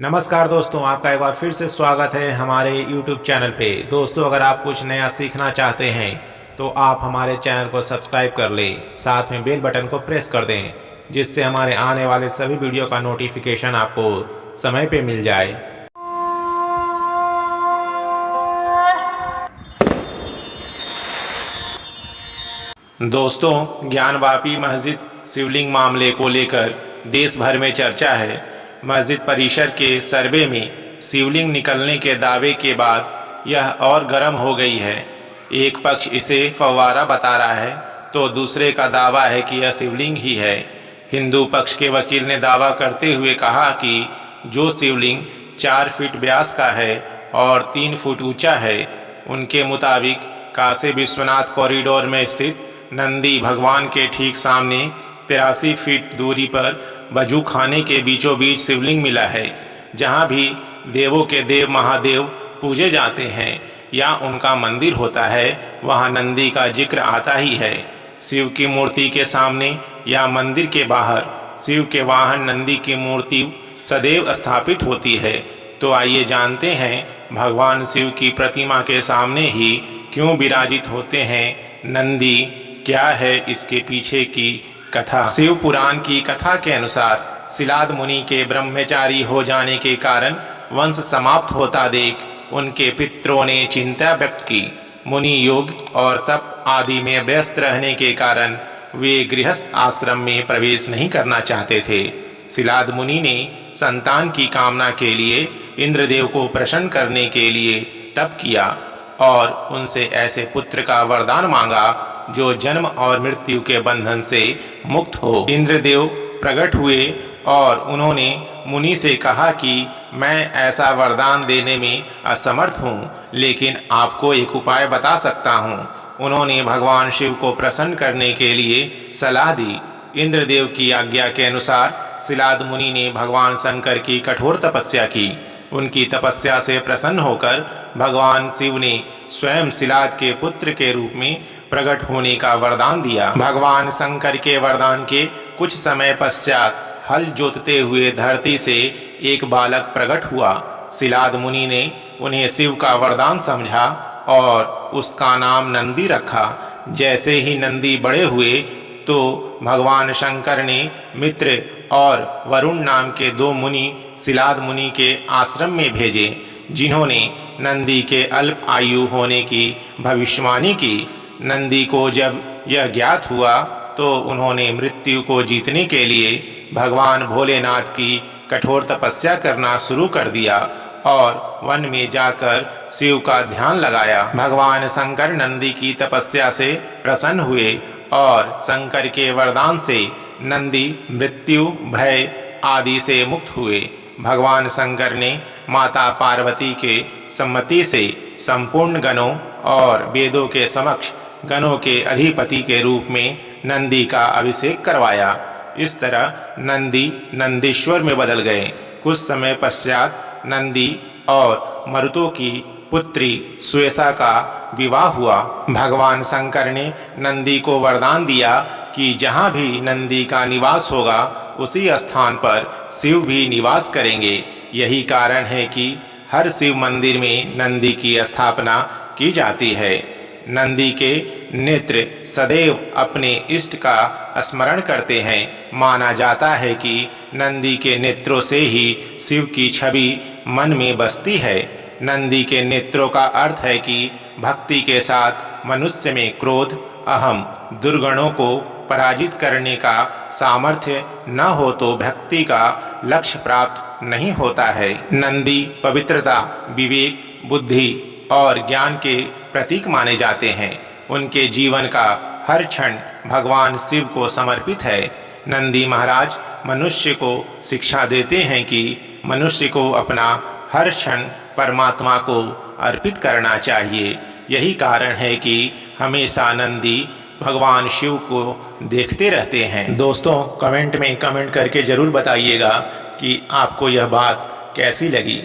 नमस्कार दोस्तों, आपका एक बार फिर से स्वागत है हमारे YouTube चैनल पे। दोस्तों, अगर आप कुछ नया सीखना चाहते हैं तो आप हमारे चैनल को सब्सक्राइब कर लें, साथ में बेल बटन को प्रेस कर दें, जिससे हमारे आने वाले सभी वीडियो का नोटिफिकेशन आपको समय पे मिल जाए। दोस्तों, ज्ञानवापी मस्जिद शिवलिंग मामले को लेकर देश भर में चर्चा है। मस्जिद परिसर के सर्वे में शिवलिंग निकलने के दावे के बाद यह और गर्म हो गई है। एक पक्ष इसे फव्वारा बता रहा है तो दूसरे का दावा है कि यह शिवलिंग ही है। हिंदू पक्ष के वकील ने दावा करते हुए कहा कि जो शिवलिंग 4 फीट व्यास का है और 3 फुट ऊंचा है, उनके मुताबिक काशी विश्वनाथ कॉरिडोर में स्थित नंदी भगवान के ठीक सामने 83 फीट दूरी पर वजू खाने के बीचों बीच शिवलिंग मिला है। जहाँ भी देवों के देव महादेव पूजे जाते हैं या उनका मंदिर होता है, वहाँ नंदी का जिक्र आता ही है। शिव की मूर्ति के सामने या मंदिर के बाहर शिव के वाहन नंदी की मूर्ति सदैव स्थापित होती है। तो आइए जानते हैं भगवान शिव की प्रतिमा के सामने ही क्यों विराजित होते हैं नंदी, क्या है इसके पीछे की कथा। शिव पुराण की कथा के अनुसार सिलाद मुनि के ब्रह्मचारी हो जाने के कारण वंश समाप्त होता देख उनके पितरों ने चिंता व्यक्त की। मुनि योग और तप आदि में व्यस्त रहने के कारण वे गृहस्थ आश्रम में प्रवेश नहीं करना चाहते थे। सिलाद मुनि ने संतान की कामना के लिए इंद्रदेव को प्रसन्न करने के लिए तप किया और उनसे ऐसे पुत्र का वरदान मांगा जो जन्म और मृत्यु के बंधन से मुक्त हो। इंद्रदेव प्रकट हुए और उन्होंने मुनि से कहा कि मैं ऐसा वरदान देने में असमर्थ हूँ, लेकिन आपको एक उपाय बता सकता हूँ। उन्होंने भगवान शिव को प्रसन्न करने के लिए सलाह दी। इंद्रदेव की आज्ञा के अनुसार सिलाद मुनि ने भगवान शंकर की कठोर तपस्या की। उनकी तपस्या से प्रसन्न होकर भगवान शिव ने स्वयं सिलाद के पुत्र के रूप में प्रकट होने का वरदान दिया। भगवान शंकर के वरदान के कुछ समय पश्चात हल जोतते हुए धरती से एक बालक प्रकट हुआ। सिलाद मुनि ने उन्हें शिव का वरदान समझा और उसका नाम नंदी रखा। जैसे ही नंदी बड़े हुए तो भगवान शंकर ने मित्र और वरुण नाम के 2 मुनि सिलाद मुनि के आश्रम में भेजे, जिन्होंने नंदी के अल्प आयु होने की भविष्यवाणी की। नंदी को जब यह ज्ञात हुआ तो उन्होंने मृत्यु को जीतने के लिए भगवान भोलेनाथ की कठोर तपस्या करना शुरू कर दिया और वन में जाकर शिव का ध्यान लगाया। भगवान शंकर नंदी की तपस्या से प्रसन्न हुए और शंकर के वरदान से नंदी मृत्यु भय आदि से मुक्त हुए। भगवान शंकर ने माता पार्वती के सम्मति से संपूर्ण गणों और वेदों के समक्ष गणों के अधिपति के रूप में नंदी का अभिषेक करवाया। इस तरह नंदी नंदीश्वर में बदल गए। कुछ समय पश्चात नंदी और मरुतों की पुत्री सुएसा का विवाह हुआ। भगवान शंकर ने नंदी को वरदान दिया कि जहाँ भी नंदी का निवास होगा उसी स्थान पर शिव भी निवास करेंगे। यही कारण है कि हर शिव मंदिर में नंदी की स्थापना की जाती है। नंदी के नेत्र सदैव अपने इष्ट का स्मरण करते हैं। माना जाता है कि नंदी के नेत्रों से ही शिव की छवि मन में बसती है। नंदी के नेत्रों का अर्थ है कि भक्ति के साथ मनुष्य में क्रोध, अहम, दुर्गुणों को पराजित करने का सामर्थ्य न हो तो भक्ति का लक्ष्य प्राप्त नहीं होता है। नंदी पवित्रता, विवेक, बुद्धि और ज्ञान के प्रतीक माने जाते हैं। उनके जीवन का हर क्षण भगवान शिव को समर्पित है। नंदी महाराज मनुष्य को शिक्षा देते हैं कि मनुष्य को अपना हर क्षण परमात्मा को अर्पित करना चाहिए। यही कारण है कि हमेशा नंदी भगवान शिव को देखते रहते हैं। दोस्तों, कमेंट में कमेंट करके ज़रूर बताइएगा कि आपको यह बात कैसी लगी।